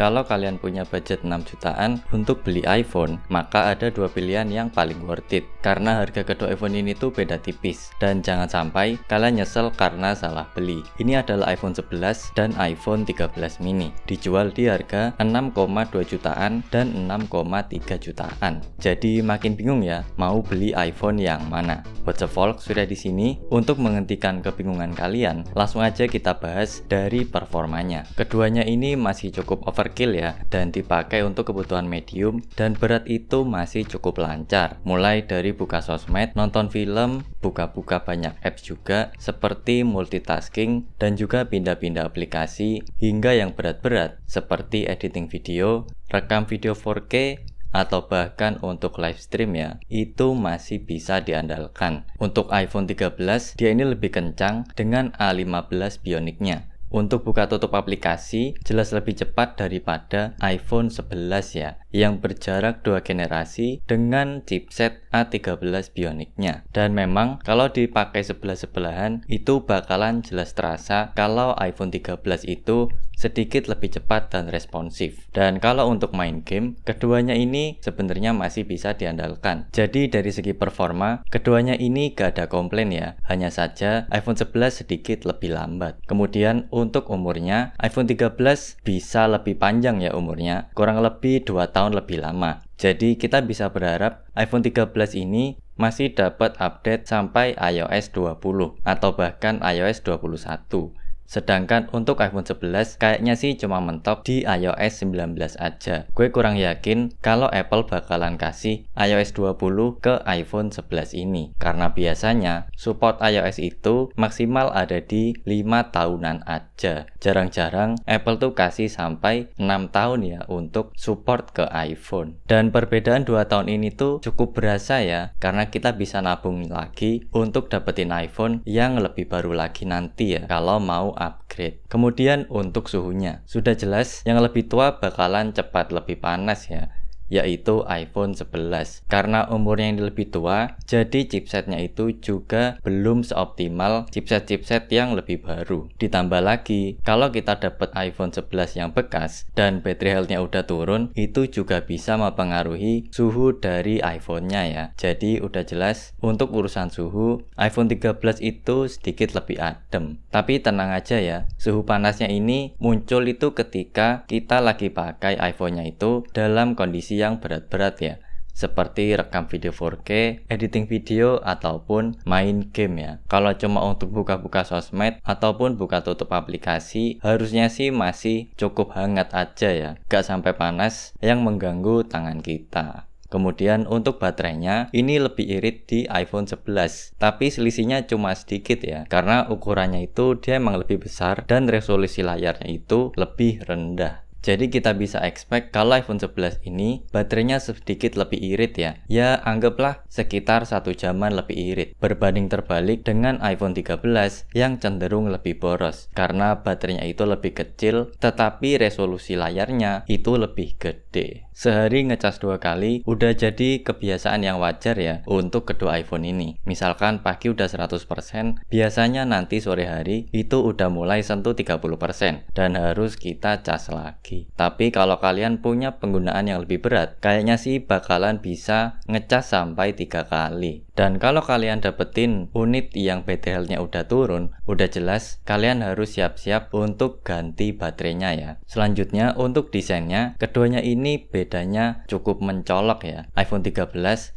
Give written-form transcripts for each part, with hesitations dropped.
Kalau kalian punya budget 6 jutaan untuk beli iPhone, maka ada dua pilihan yang paling worth it. Karena harga kedua iPhone ini tuh beda tipis. Dan jangan sampai kalian nyesel karena salah beli. Ini adalah iPhone 11 dan iPhone 13 mini. Dijual di harga 6,2 jutaan dan 6,3 jutaan. Jadi makin bingung ya, mau beli iPhone yang mana? Watchafolk sudah di sini untuk menghentikan kebingungan kalian. Langsung aja kita bahas dari performanya. Keduanya ini masih cukup overkill ya, dan dipakai untuk kebutuhan medium, dan berat itu masih cukup lancar. Mulai dari buka sosmed, nonton film, buka-buka banyak apps juga, seperti multitasking, dan juga pindah-pindah aplikasi, hingga yang berat-berat, seperti editing video, rekam video 4K, atau bahkan untuk live stream ya, itu masih bisa diandalkan. Untuk iPhone 13, dia ini lebih kencang dengan A15 Bionic-nya. Untuk buka tutup aplikasi, jelas lebih cepat daripada iPhone 11 ya, yang berjarak 2 generasi dengan chipset A13 Bionic-nya. Dan memang kalau dipakai sebelah-sebelahan, itu bakalan jelas terasa kalau iPhone 13 itu sedikit lebih cepat dan responsif. Dan kalau untuk main game, keduanya ini sebenarnya masih bisa diandalkan. Jadi dari segi performa, keduanya ini gak ada komplain ya. Hanya saja iPhone 11 sedikit lebih lambat. Kemudian untuk umurnya, iPhone 13 bisa lebih panjang ya umurnya, kurang lebih 2 tahun lebih lama. Jadi kita bisa berharap iPhone 13 ini masih dapat update sampai iOS 20 atau bahkan iOS 21. Sedangkan untuk iPhone 11 kayaknya sih cuma mentok di iOS 19 aja. Gue kurang yakin kalau Apple bakalan kasih iOS 20 ke iPhone 11 ini. Karena biasanya support iOS itu maksimal ada di 5 tahunan aja. Jarang-jarang Apple tuh kasih sampai 6 tahun ya untuk support ke iPhone. Dan perbedaan 2 tahun ini tuh cukup berasa ya, karena kita bisa nabung lagi untuk dapetin iPhone yang lebih baru lagi nanti ya, kalau mau upgrade. Kemudian untuk suhunya, sudah jelas yang lebih tua bakalan cepat lebih panas ya, yaitu iPhone 11. Karena umurnya yang lebih tua, jadi chipsetnya itu juga belum seoptimal chipset-chipset yang lebih baru. Ditambah lagi, kalau kita dapat iPhone 11 yang bekas dan battery health-nya udah turun, itu juga bisa mempengaruhi suhu dari iPhone-nya ya. Jadi udah jelas untuk urusan suhu, iPhone 13 itu sedikit lebih adem. Tapi tenang aja ya, suhu panasnya ini muncul itu ketika kita lagi pakai iPhone-nya itu dalam kondisi yang berat-berat ya, seperti rekam video 4K, editing video, ataupun main game ya. Kalau cuma untuk buka-buka sosmed ataupun buka tutup aplikasi, harusnya sih masih cukup hangat aja ya, gak sampai panas yang mengganggu tangan kita. Kemudian untuk baterainya, ini lebih irit di iPhone 11, tapi selisihnya cuma sedikit ya, karena ukurannya itu dia emang lebih besar dan resolusi layarnya itu lebih rendah. Jadi kita bisa expect kalau iPhone 11 ini baterainya sedikit lebih irit ya. Ya anggaplah sekitar 1 jaman lebih irit. Berbanding terbalik dengan iPhone 13 yang cenderung lebih boros. Karena baterainya itu lebih kecil tetapi resolusi layarnya itu lebih gede. Sehari ngecas 2 kali udah jadi kebiasaan yang wajar ya untuk kedua iPhone ini. Misalkan pagi udah 100%, biasanya nanti sore hari itu udah mulai sentuh 30% dan harus kita cas lagi. Tapi kalau kalian punya penggunaan yang lebih berat, kayaknya sih bakalan bisa ngecas sampai 3 kali. Dan kalau kalian dapetin unit yang battery health-nya udah turun, udah jelas kalian harus siap-siap untuk ganti baterainya ya. Selanjutnya untuk desainnya, keduanya ini bedanya cukup mencolok ya. iPhone 13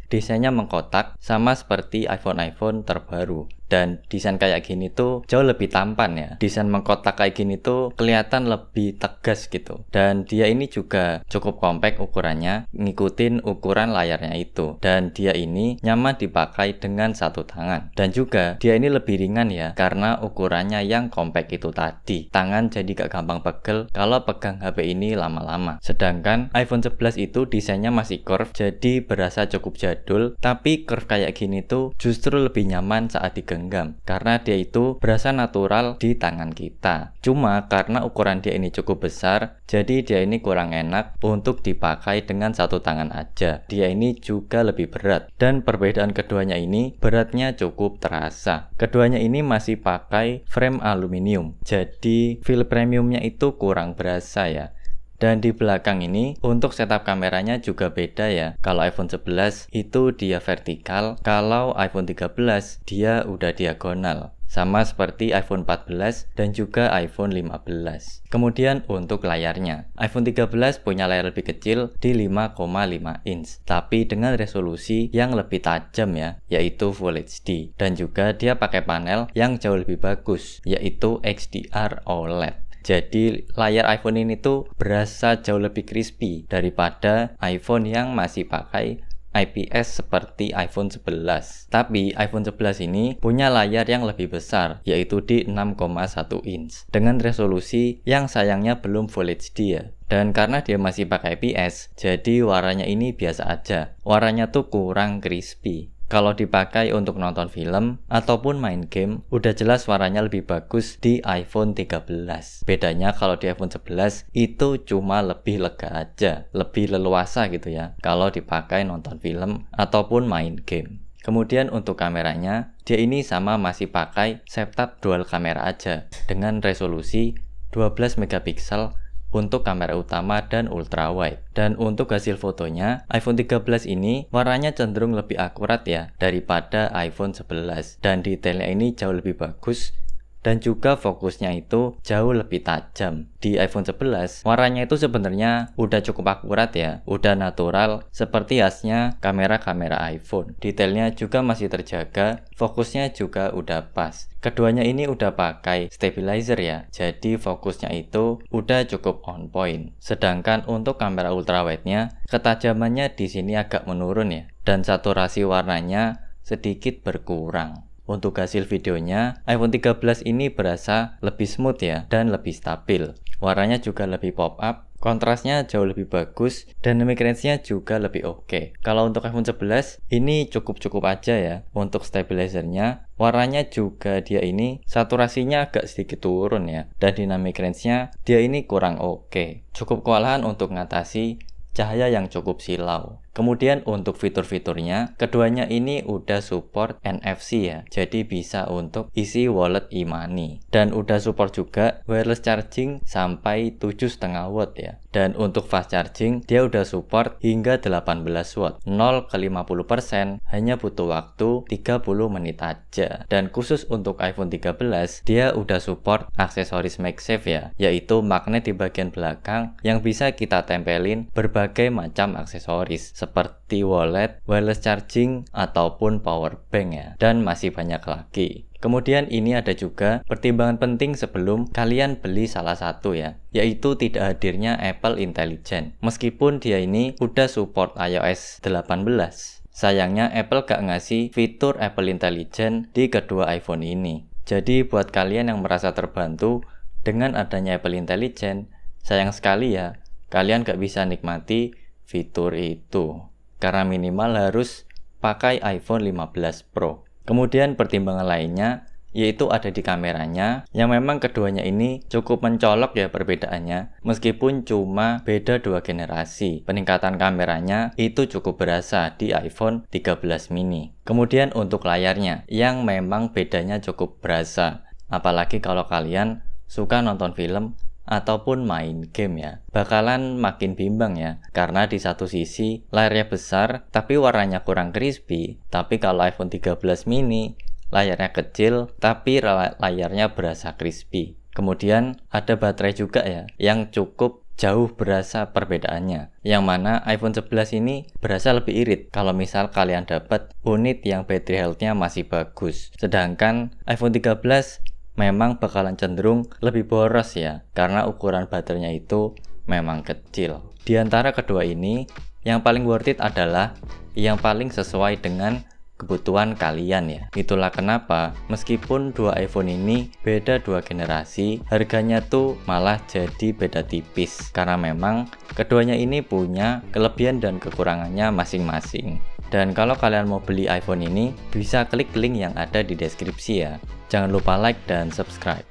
desainnya mengkotak sama seperti iPhone terbaru. Dan desain kayak gini tuh jauh lebih tampan ya. Desain mengkotak kayak gini tuh kelihatan lebih tegas gitu. Dan dia ini juga cukup compact ukurannya, ngikutin ukuran layarnya itu. Dan dia ini nyaman dipakai dengan satu tangan. Dan juga dia ini lebih ringan ya, karena ukurannya yang compact itu tadi. Tangan jadi gak gampang pegel kalau pegang HP ini lama-lama. Sedangkan iPhone 11 itu desainnya masih curve, jadi berasa cukup jadul. Tapi curve kayak gini tuh justru lebih nyaman saat digenggam, karena dia itu berasa natural di tangan kita. Cuma karena ukuran dia ini cukup besar, jadi dia ini kurang enak untuk dipakai dengan satu tangan aja. Dia ini juga lebih berat, dan perbedaan keduanya ini beratnya cukup terasa. Keduanya ini masih pakai frame aluminium, jadi feel premiumnya itu kurang berasa ya. Dan di belakang ini untuk setup kameranya juga beda ya. Kalau iPhone 11 itu dia vertikal, kalau iPhone 13 dia udah diagonal. Sama seperti iPhone 14 dan juga iPhone 15. Kemudian untuk layarnya, iPhone 13 punya layar lebih kecil di 5,5 inch, tapi dengan resolusi yang lebih tajam ya, yaitu Full HD. Dan juga dia pakai panel yang jauh lebih bagus, yaitu XDR OLED. Jadi layar iPhone ini tuh berasa jauh lebih crispy daripada iPhone yang masih pakai IPS seperti iPhone 11. Tapi iPhone 11 ini punya layar yang lebih besar, yaitu di 6,1 inch dengan resolusi yang sayangnya belum Full HD ya. Dan karena dia masih pakai IPS, jadi warnanya ini biasa aja. Warnanya tuh kurang crispy. Kalau dipakai untuk nonton film ataupun main game, udah jelas warnanya lebih bagus di iPhone 13. Bedanya kalau di iPhone 11 itu cuma lebih lega aja, lebih leluasa gitu ya, kalau dipakai nonton film ataupun main game. Kemudian untuk kameranya, dia ini sama masih pakai setup dual kamera aja, dengan resolusi 12 megapiksel untuk kamera utama dan ultrawide. Dan untuk hasil fotonya, iPhone 13 ini warnanya cenderung lebih akurat ya daripada iPhone 11. Dan detailnya ini jauh lebih bagus dan juga fokusnya itu jauh lebih tajam. Di iPhone 11 warnanya itu sebenarnya udah cukup akurat ya, udah natural seperti khasnya kamera-kamera iPhone. Detailnya juga masih terjaga, fokusnya juga udah pas. Keduanya ini udah pakai stabilizer ya, jadi fokusnya itu udah cukup on point. Sedangkan untuk kamera ultrawide-nya, ketajamannya di sini agak menurun ya, dan saturasi warnanya sedikit berkurang. Untuk hasil videonya, iPhone 13 ini berasa lebih smooth ya, dan lebih stabil. Warnanya juga lebih pop up, kontrasnya jauh lebih bagus, dan dynamic range-nya juga lebih oke. Kalau untuk iPhone 11, ini cukup-cukup aja ya. Untuk stabilizernya, warnanya juga dia ini saturasinya agak sedikit turun ya, dan dynamic range-nya dia ini kurang oke. Cukup kewalahan untuk ngatasi cahaya yang cukup silau. Kemudian untuk fitur-fiturnya, keduanya ini udah support NFC ya, jadi bisa untuk isi wallet e-money. Dan udah support juga wireless charging sampai 7,5 watt ya. Dan untuk fast charging, dia udah support hingga 18 watt. 0 ke 50% hanya butuh waktu 30 menit aja. Dan khusus untuk iPhone 13, dia udah support aksesoris MagSafe ya, yaitu magnet di bagian belakang yang bisa kita tempelin berbagai macam aksesoris seperti wallet, wireless charging, ataupun power bank ya, dan masih banyak lagi. Kemudian ini ada juga pertimbangan penting sebelum kalian beli salah satu ya, yaitu tidak hadirnya Apple Intelligence. Meskipun dia ini udah support iOS 18. Sayangnya Apple gak ngasih fitur Apple Intelligence di kedua iPhone ini. Jadi buat kalian yang merasa terbantu dengan adanya Apple Intelligence, sayang sekali ya, kalian gak bisa nikmati fitur itu. Karena minimal harus pakai iPhone 15 Pro. Kemudian pertimbangan lainnya yaitu ada di kameranya, yang memang keduanya ini cukup mencolok ya perbedaannya. Meskipun cuma beda 2 generasi, peningkatan kameranya itu cukup berasa di iPhone 13 mini. Kemudian untuk layarnya, yang memang bedanya cukup berasa. Apalagi kalau kalian suka nonton film ataupun main game ya, bakalan makin bimbang ya, karena di satu sisi layarnya besar tapi warnanya kurang crispy, tapi kalau iPhone 13 mini layarnya kecil tapi layarnya berasa crispy. Kemudian ada baterai juga ya, yang cukup jauh berasa perbedaannya, yang mana iPhone 11 ini berasa lebih irit kalau misal kalian dapat unit yang battery health-nya masih bagus, sedangkan iPhone 13 memang bakalan cenderung lebih boros ya, karena ukuran baterainya itu memang kecil. Di antara kedua ini, yang paling worth it adalah yang paling sesuai dengan kebutuhan kalian ya. Itulah kenapa meskipun dua iPhone ini beda 2 generasi, harganya tuh malah jadi beda tipis, karena memang keduanya ini punya kelebihan dan kekurangannya masing-masing. Dan kalau kalian mau beli iPhone ini, bisa klik link yang ada di deskripsi ya. Jangan lupa like dan subscribe.